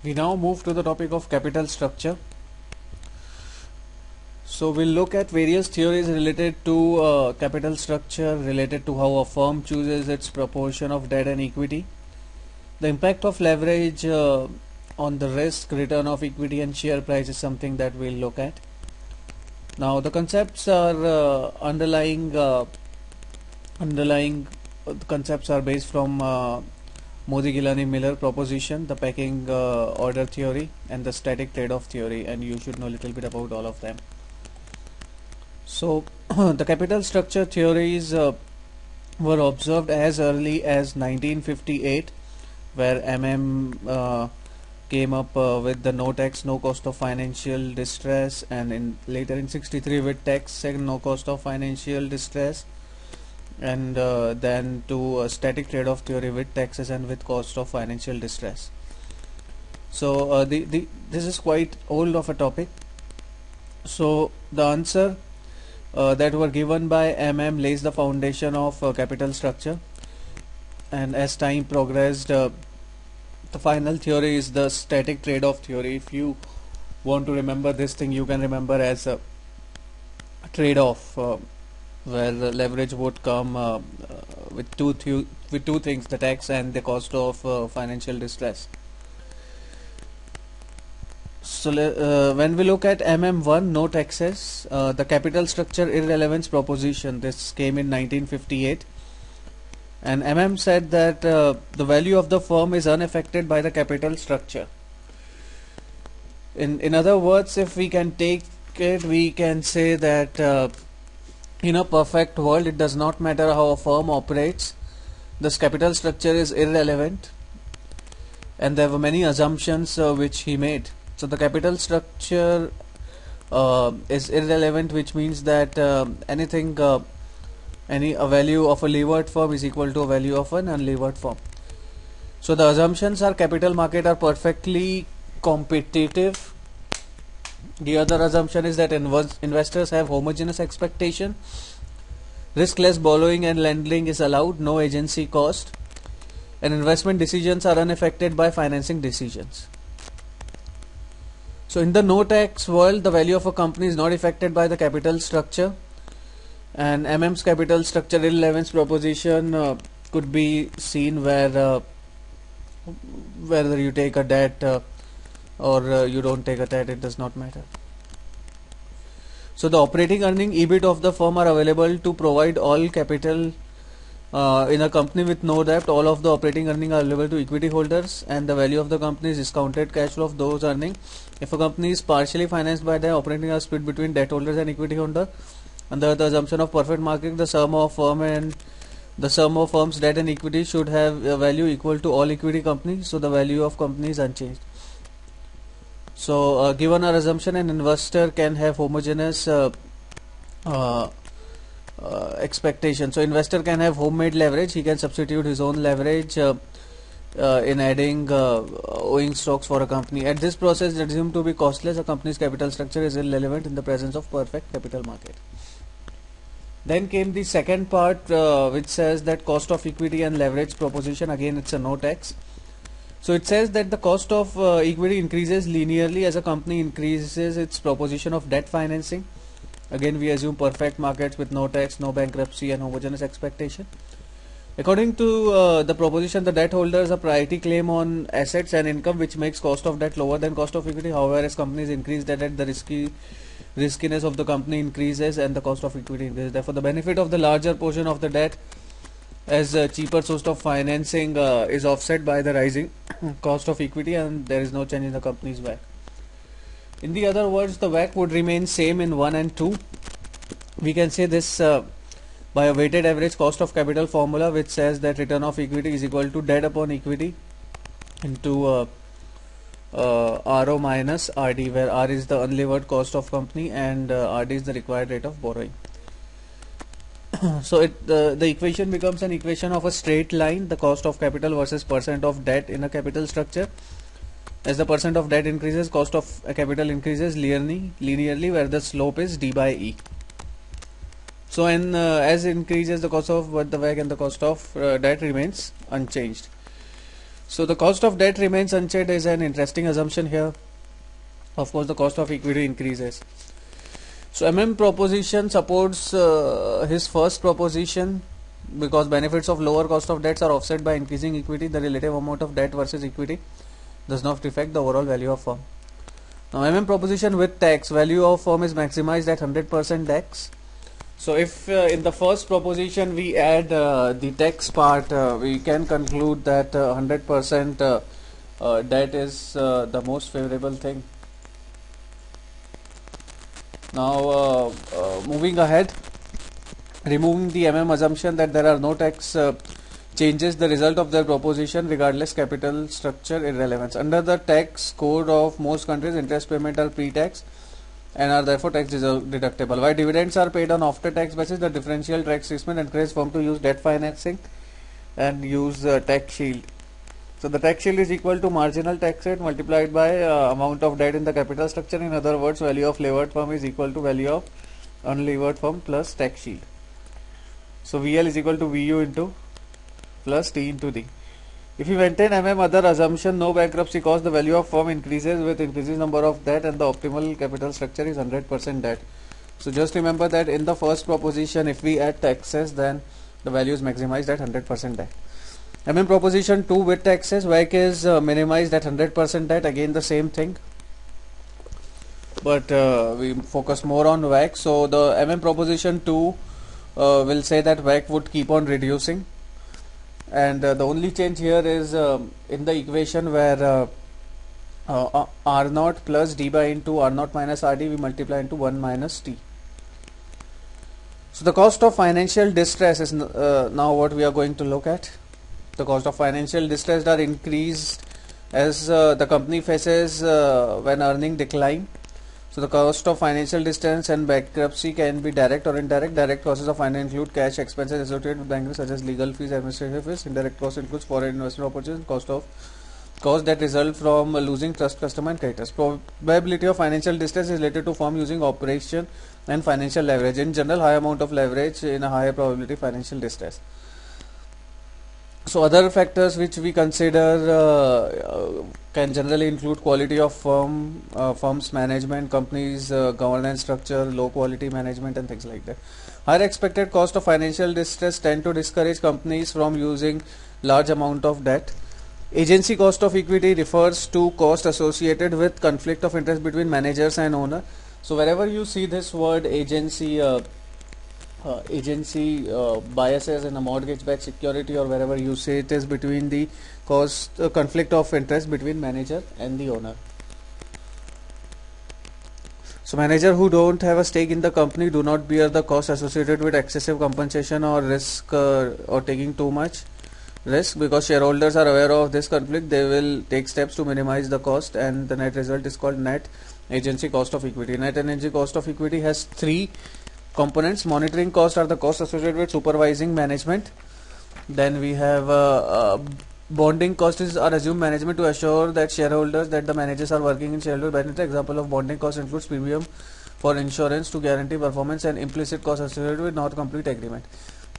We now move to the topic of capital structure. So we'll look at various theories related to capital structure, related to how a firm chooses its proportion of debt and equity, the impact of leverage on the risk, return of equity and share price is something that we'll look at. Now the concepts are underlying concepts are based from Modigliani-Miller proposition, the Pecking order theory and the static trade-off theory, and you should know a little bit about all of them. So the capital structure theories were observed as early as 1958, where came up with the no tax, no cost of financial distress, and later in 63 with tax and no cost of financial distress, and then to a static trade-off theory with taxes and with cost of financial distress. So this is quite old of a topic. So the answer that were given by lays the foundation of capital structure, and as time progressed, the final theory is the static trade-off theory. If you want to remember this thing, you can remember as a trade-off where the leverage would come with two things, the tax and the cost of financial distress. So when we look at MM1, no taxes, the capital structure irrelevance proposition, this came in 1958, and said that the value of the firm is unaffected by the capital structure. In other words, if we can take it, we can say that in a perfect world, it does not matter how a firm operates, this capital structure is irrelevant, and there were many assumptions which he made. So the capital structure is irrelevant, which means that a value of a levered firm is equal to a value of an unlevered firm. So the assumptions are capital market are perfectly competitive. The other assumption is that investors have homogeneous expectation, riskless borrowing and lending is allowed, no agency cost, and investment decisions are unaffected by financing decisions. So in the no tax world, the value of a company is not affected by the capital structure, and MM's capital structure irrelevance proposition could be seen where whether you take a debt or you don't take a debt, it does not matter. So the operating earning EBIT of the firm are available to provide all capital in a company with no debt. All of the operating earnings are available to equity holders, and the value of the company is discounted cash flow of those earnings. If a company is partially financed by the operating are split between debt holders and equity holder, under the assumption of perfect market, the sum of firm's debt and equity should have a value equal to all equity companies. So the value of company is unchanged. So given our assumption, an investor can have homogeneous expectation. So investor can have homemade leverage. He can substitute his own leverage in adding owing stocks for a company. At this process, it is assumed to be costless. A company's capital structure is irrelevant in the presence of perfect capital market. Then came the second part, which says that cost of equity and leverage proposition. Again, it's a no tax. So it says that the cost of equity increases linearly as a company increases its proposition of debt financing. Again, we assume perfect markets with no tax, no bankruptcy and homogeneous expectation. According to the proposition, the debt holders a priority claim on assets and income, which makes cost of debt lower than cost of equity. However, as companies increase their debt, the riskiness of the company increases and the cost of equity increases. Therefore, the benefit of the larger portion of the debt as a cheaper source of financing is offset by the rising cost of equity, and there is no change in the company's WACC. In the other words, the WACC would remain same in 1 and 2. We can say this by a weighted average cost of capital formula, which says that return of equity is equal to debt upon equity into RO minus RD, where R is the unlevered cost of company and RD is the required rate of borrowing. So the equation becomes an equation of a straight line, the cost of capital versus percent of debt in a capital structure. As the percent of debt increases, cost of capital increases linearly, where the slope is D by E. So as increases the cost of the WACC and the cost of debt remains unchanged. So the cost of debt remains unchanged is an interesting assumption here. Of course, the cost of equity increases. So proposition supports his first proposition because benefits of lower cost of debts are offset by increasing equity. The relative amount of debt versus equity does not affect the overall value of firm. Now proposition with tax, value of firm is maximized at 100% tax. So if in the first proposition we add the tax part, we can conclude that 100% debt is the most favorable thing. Now moving ahead, removing the assumption that there are no tax changes the result of their proposition regardless capital structure irrelevance. Under the tax code of most countries, interest payment are pre-tax and are therefore tax deductible. While dividends are paid on after tax basis, the differential tax treatment encourages firm to use debt financing and use tax shield. So the tax shield is equal to marginal tax rate multiplied by amount of debt in the capital structure. In other words, value of levered firm is equal to value of unlevered firm plus tax shield. So VL is equal to VU into plus T into D. If you maintain other assumption, no bankruptcy cost, the value of firm increases with increasing number of debt and the optimal capital structure is 100% debt. So just remember that in the first proposition, if we add taxes, then the value is maximized at 100% debt. Proposition 2 with taxes, WACC is minimized at 100% debt, again the same thing. But we focus more on WACC. So the proposition 2 will say that WACC would keep on reducing. And the only change here is in the equation where R0 plus D by into R0 minus RD we multiply into 1 minus T. So the cost of financial distress is now what we are going to look at. The cost of financial distress are increased as the company faces when earning decline. So the cost of financial distress and bankruptcy can be direct or indirect. Direct costs of finance include cash expenses associated with bankruptcy such as legal fees, administrative fees. Indirect cost includes foreign investment opportunities, cost that result from losing trust customer and creditors. Probability of financial distress is related to firm using operation and financial leverage. In general, high amount of leverage in a higher probability financial distress. So other factors which we consider can generally include quality of firm's management, company's governance structure, low quality management and things like that. Higher expected cost of financial distress tend to discourage companies from using large amount of debt. Agency cost of equity refers to cost associated with conflict of interest between managers and owner. So wherever you see this word agency biases in a mortgage-backed security or wherever you say it is between the conflict of interest between manager and the owner. So manager who don't have a stake in the company do not bear the cost associated with excessive compensation or risk or taking too much risk. Because shareholders are aware of this conflict, they will take steps to minimize the cost, and the net result is called net agency cost of equity. Net agency cost of equity has three components. Monitoring costs are the costs associated with supervising management. Then we have bonding costs are assumed management to assure that shareholders that the managers are working in shareholder benefit. Example of bonding cost includes premium for insurance to guarantee performance and implicit costs associated with not complete agreement.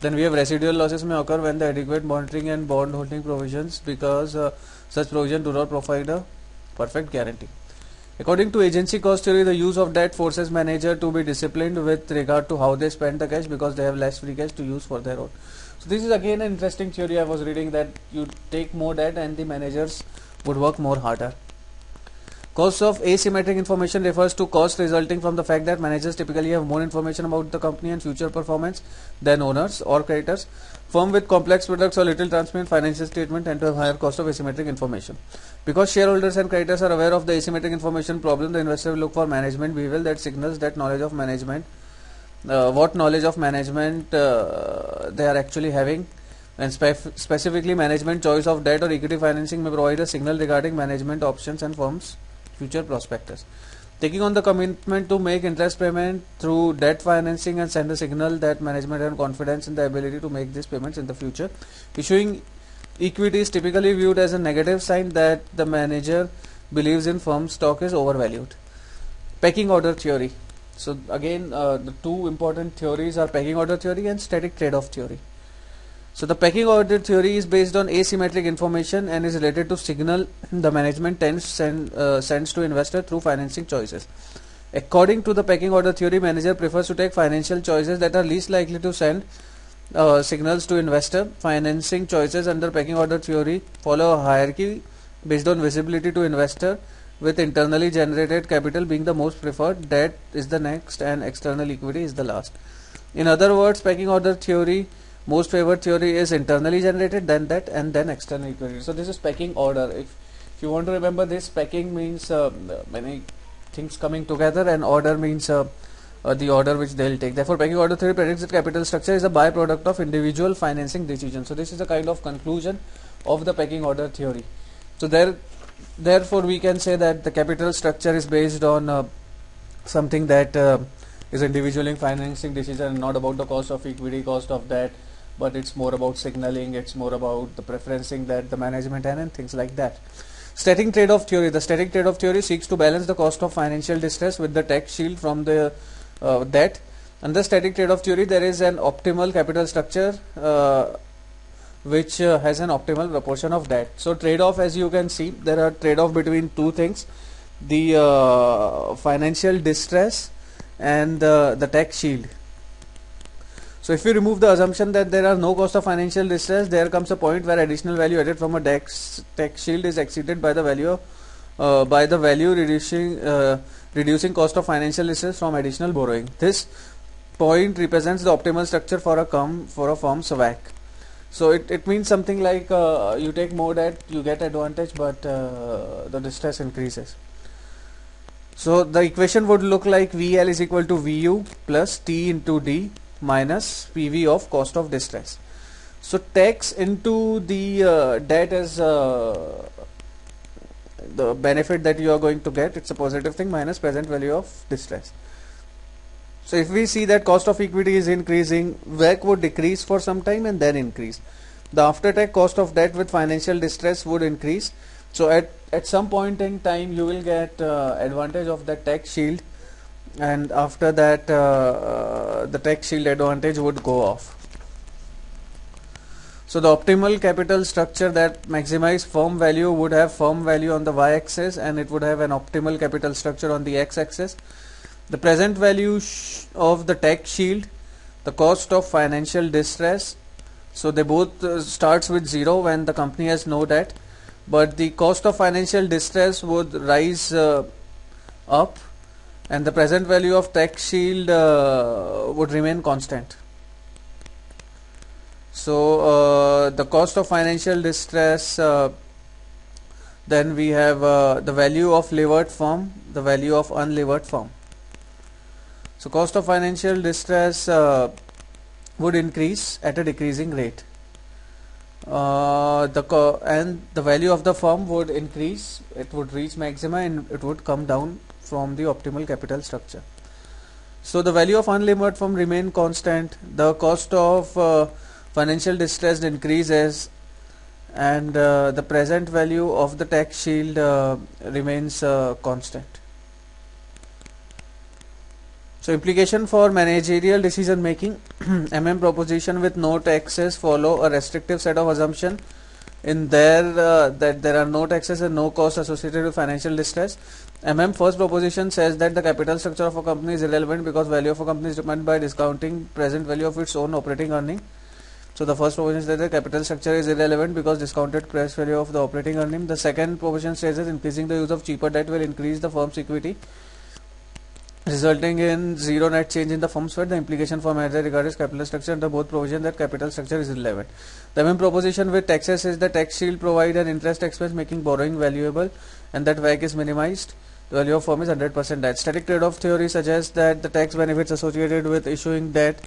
Then we have residual losses may occur when the adequate monitoring and bond holding provisions because such provisions do not provide a perfect guarantee. According to agency cost theory, the use of debt forces manager to be disciplined with regard to how they spend the cash because they have less free cash to use for their own. So this is again an interesting theory I was reading, that you take more debt and the managers would work more harder. Cost of asymmetric information refers to cost resulting from the fact that managers typically have more information about the company and future performance than owners or creditors. Firm with complex products or little transparent financial statement tend to have higher cost of asymmetric information. Because shareholders and creditors are aware of the asymmetric information problem, the investor will look for management behavior that signals that knowledge of management, what knowledge of management they are actually having, and specifically management choice of debt or equity financing may provide a signal regarding management options and firm's future prospectus. Taking on the commitment to make interest payment through debt financing and send a signal that management has confidence in the ability to make these payments in the future. Issuing equity is typically viewed as a negative sign that the manager believes in firm's stock is overvalued. Pecking order theory. So again the two important theories are pecking order theory and static trade-off theory. So the pecking order theory is based on asymmetric information and is related to signal the management sends to investor through financing choices. According to the pecking order theory, manager prefers to take financial choices that are least likely to send signals to investor. Financing choices under pecking order theory follow a hierarchy based on visibility to investor, with internally generated capital being the most preferred, debt is the next, and external equity is the last. In other words, pecking order theory, most favored theory is internally generated, then debt, and then external equity. So this is pecking order. If you want to remember this, pecking means many things coming together, and order means the order which they'll take. Therefore, pecking order theory predicts that capital structure is a byproduct of individual financing decisions. So this is a kind of conclusion of the pecking order theory. So therefore we can say that the capital structure is based on something that is individually financing decision, and not about the cost of equity, cost of debt, but it's more about signaling, it's more about the preferencing that the management and things like that. Static trade-off theory. The static trade-off theory seeks to balance the cost of financial distress with the tax shield from the debt. Under static trade-off theory, there is an optimal capital structure which has an optimal proportion of debt. So trade-off, as you can see, there are trade-off between two things: the financial distress and the tax shield. So if you remove the assumption that there are no cost of financial distress, there comes a point where additional value added from a tax shield is exceeded by the value reducing cost of financial distress from additional borrowing. This point represents the optimal structure for a firm's WACC. So it means something like you take more debt, you get advantage, but the distress increases. So the equation would look like VL is equal to VU plus T into D minus PV of cost of distress. So tax into the debt is the benefit that you are going to get. It's a positive thing, minus present value of distress. So if we see that cost of equity is increasing, WACC would decrease for some time and then increase. The after tax cost of debt with financial distress would increase. So at some point in time you will get advantage of that tax shield, and after that the tax shield advantage would go off. So the optimal capital structure that maximizes firm value would have firm value on the y-axis, and it would have an optimal capital structure on the x-axis. The present value of the tax shield, the cost of financial distress, so they both starts with 0 when the company has no debt, but the cost of financial distress would rise up, and the present value of tax shield would remain constant. So the cost of financial distress, then we have the value of levered firm, the value of unlevered firm. So cost of financial distress would increase at a decreasing rate. And the value of the firm would increase, it would reach maxima, and it would come down from the optimal capital structure. So the value of unlevered firm remain constant, the cost of financial distress increases, and the present value of the tax shield remains constant. So implication for managerial decision making. Proposition with no taxes follow a restrictive set of assumption in there that there are no taxes and no costs associated with financial distress. First proposition says that the capital structure of a company is irrelevant because value of a company is determined by discounting present value of its own operating earning. So the first proposition says that capital structure is irrelevant because discounted present value of the operating earning. The second proposition says that increasing the use of cheaper debt will increase the firm's equity, resulting in zero net change in the firm's worth. The implication for manager regarding capital structure under both provisions that capital structure is irrelevant. The proposition with taxes is the tax shield provide an interest expense making borrowing valuable, and that WACC is minimized. The value of firm is 100% debt. Static trade-off theory suggests that the tax benefits associated with issuing debt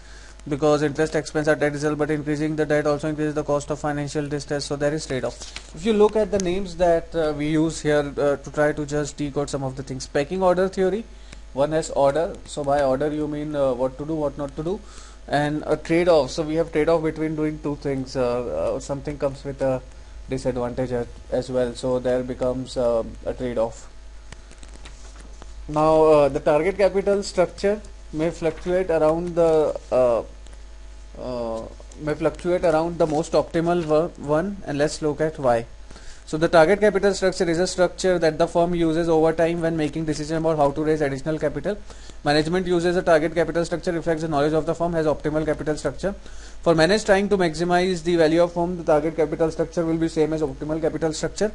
because interest expense are debt result, but increasing the debt also increases the cost of financial distress. So there is trade-off. If you look at the names that we use here to try to just decode some of the things. Pecking order theory. One has order, so by order you mean what to do, what not to do, and a trade-off. So we have trade-off between doing two things. Something comes with a disadvantage as well, so there becomes a trade-off. Now the target capital structure may fluctuate around the may fluctuate around the most optimal one, and let's look at why. So the target capital structure is a structure that the firm uses over time when making decisions about how to raise additional capital. Management uses a target capital structure reflects the knowledge of the firm has optimal capital structure. For managers trying to maximize the value of firm, the target capital structure will be same as optimal capital structure.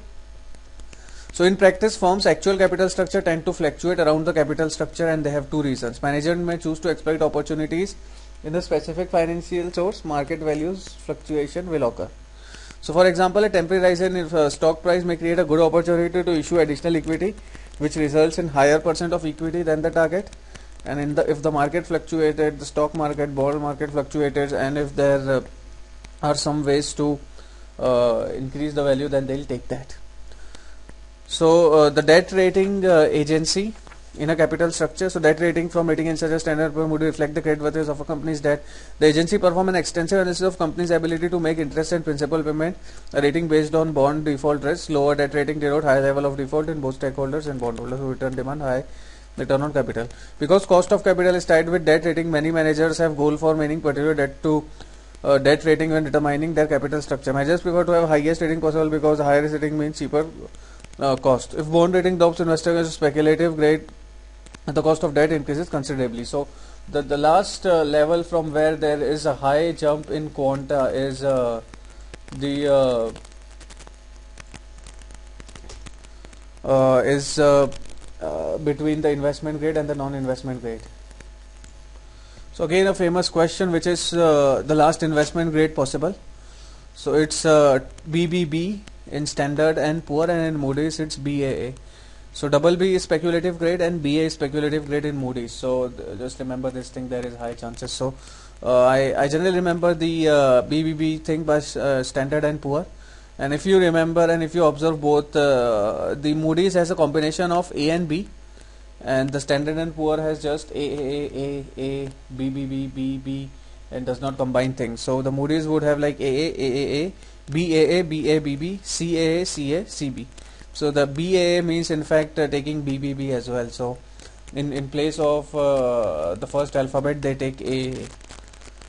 So in practice, firms' actual capital structure tend to fluctuate around the capital structure, and they have two reasons. Management may choose to exploit opportunities in the specific financial source. Market values fluctuation will occur. So for example, a temporary rise in stock price may create a good opportunity to issue additional equity, which results in higher % of equity than the target. And if the market fluctuated, the stock market, bond market fluctuated, and if there are some ways to increase the value, then they'll take that. So the debt rating agency in a capital structure. So debt rating from rating and such as Standard & Poor's would reflect the creditworthiness of a company's debt. The agency perform an extensive analysis of company's ability to make interest and principal payment. A rating based on bond default risk. Lower debt rating denote high level of default in both stakeholders and bondholders who return demand high return on capital. Because cost of capital is tied with debt rating, many managers have goal for meaning particular debt to debt rating when determining their capital structure. Managers prefer to have highest rating possible because higher rating means cheaper cost. If bond rating drops, investor is speculative grade, the cost of debt increases considerably. So the last level from where there is a high jump in quanta is between the investment grade and the non-investment grade. So again a famous question, which is the last investment grade possible. So it's BBB in Standard and Poor, and in Moody's it's BAA. So double B is speculative grade and BA is speculative grade in Moody's. So just remember this thing, there is high chances. So I generally remember the BBB thing by Standard and Poor. And if you remember and if you observe both, the Moody's has a combination of A and B, and the Standard and Poor has just A, B, and does not combine things. So the Moody's would have like AAA, BAA, BB, CAA, CB. So the BAA means in fact taking BBB as well. So in place of the first alphabet they take AAA.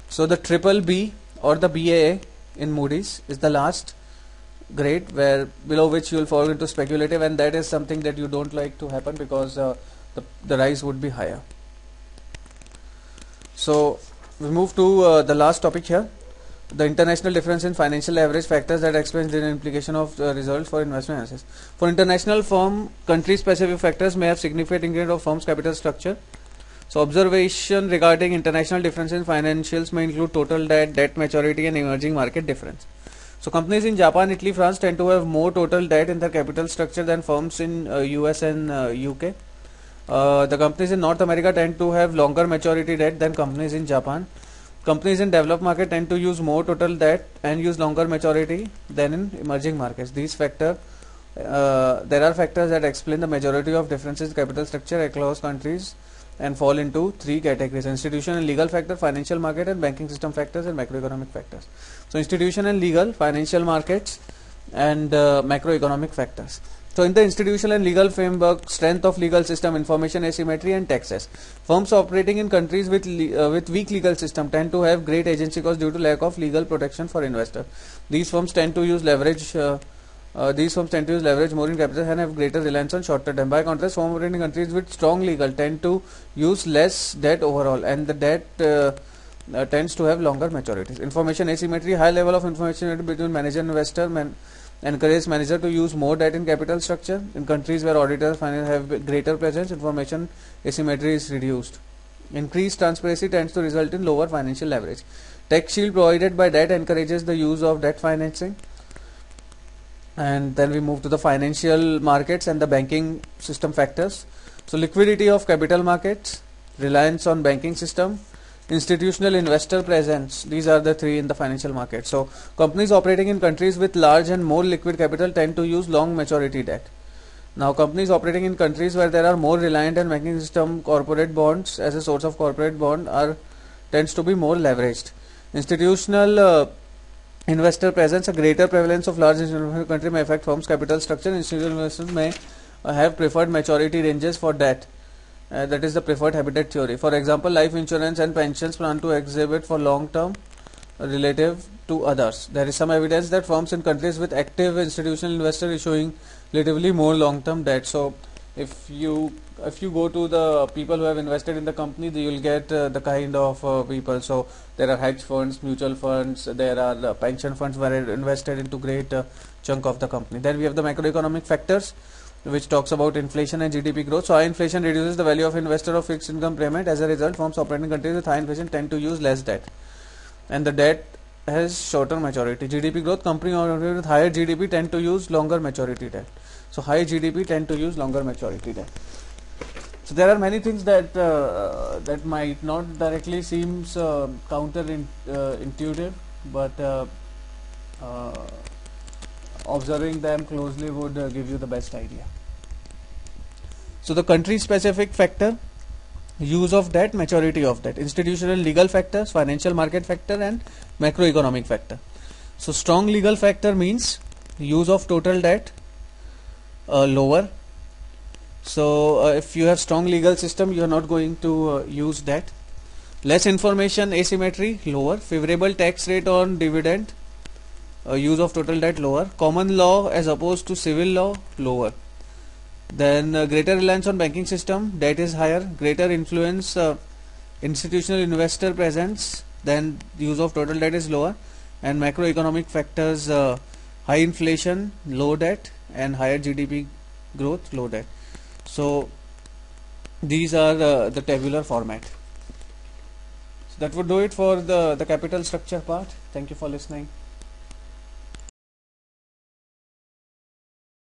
So the triple B or the BAA in Moody's is the last grade, where below which you will fall into speculative, and that is something that you don't like to happen because the rise would be higher. So we move to the last topic here, the international difference in financial average factors that explains the implication of results for investment analysis. For international firm, country specific factors may have significant ingredient of firm's capital structure. So observation regarding international difference in financials may include total debt, debt maturity, and emerging market difference. So companies in Japan, Italy, France tend to have more total debt in their capital structure than firms in US and UK. The companies in North America tend to have longer maturity debt than companies in Japan. Companies in developed market tend to use more total debt and use longer maturity than in emerging markets. These factors, there are factors that explain the majority of differences in capital structure across countries and fall into three categories: institutional and legal factor, financial market and banking system factors, and macroeconomic factors. So institutional and legal, financial markets, and macroeconomic factors. So in the institutional and legal framework, strength of legal system, information asymmetry, and taxes. Firms operating in countries with weak legal system tend to have great agency costs due to lack of legal protection for investors. These firms tend to use leverage. More in capital and have greater reliance on shorter term. By contrast, firms operating in countries with strong legal tend to use less debt overall, and the debt tends to have longer maturities. Information asymmetry, high level of information between manager and investor encourage manager to use more debt in capital structure. In countries where auditors have greater presence, information asymmetry is reduced. Increased transparency tends to result in lower financial leverage. Tax shield provided by debt encourages the use of debt financing. And then we move to the financial markets and the banking system factors. So liquidity of capital markets, reliance on banking system, institutional investor presence. These are the three in the financial market. So companies operating in countries with large and more liquid capital tend to use long maturity debt. Now companies operating in countries where there are more reliant on banking system, corporate bonds as a source of corporate bond tends to be more leveraged. Institutional investor presence, a greater prevalence of large institutional country may affect firms' capital structure. Institutional investors may have preferred maturity ranges for debt. That is the preferred habitat theory. For example, life insurance and pensions plan to exhibit for long term relative to others. There is some evidence that firms in countries with active institutional investors issuing relatively more long-term debt. So if you go to the people who have invested in the company, you will get the kind of people. So there are hedge funds, mutual funds, there are pension funds where invested into great chunk of the company. Then we have the macroeconomic factors, which talks about inflation and GDP growth. So high inflation reduces the value of investor of fixed income payment. As a result, firms operating in countries with high inflation tend to use less debt, and the debt has shorter maturity. GDP growth, company operating with higher GDP tend to use longer maturity debt. So high GDP tend to use longer maturity debt. So there are many things that that might not directly seems intuitive, but uh, observing them closely would give you the best idea. So the country specific factor, use of debt, maturity of debt, institutional legal factors, financial market factor, and macroeconomic factor. So strong legal factor means use of total debt lower. So if you have strong legal system, you are not going to use debt. Less information asymmetry, lower. Favorable tax rate on dividend, use of total debt, lower. Common law as opposed to civil law, lower. Then greater reliance on banking system, debt is higher. Greater influence institutional investor presence, then use of total debt is lower. And macroeconomic factors, high inflation, low debt, and higher GDP growth, low debt. So these are the tabular format. So that would do it for the capital structure part. Thank you for listening.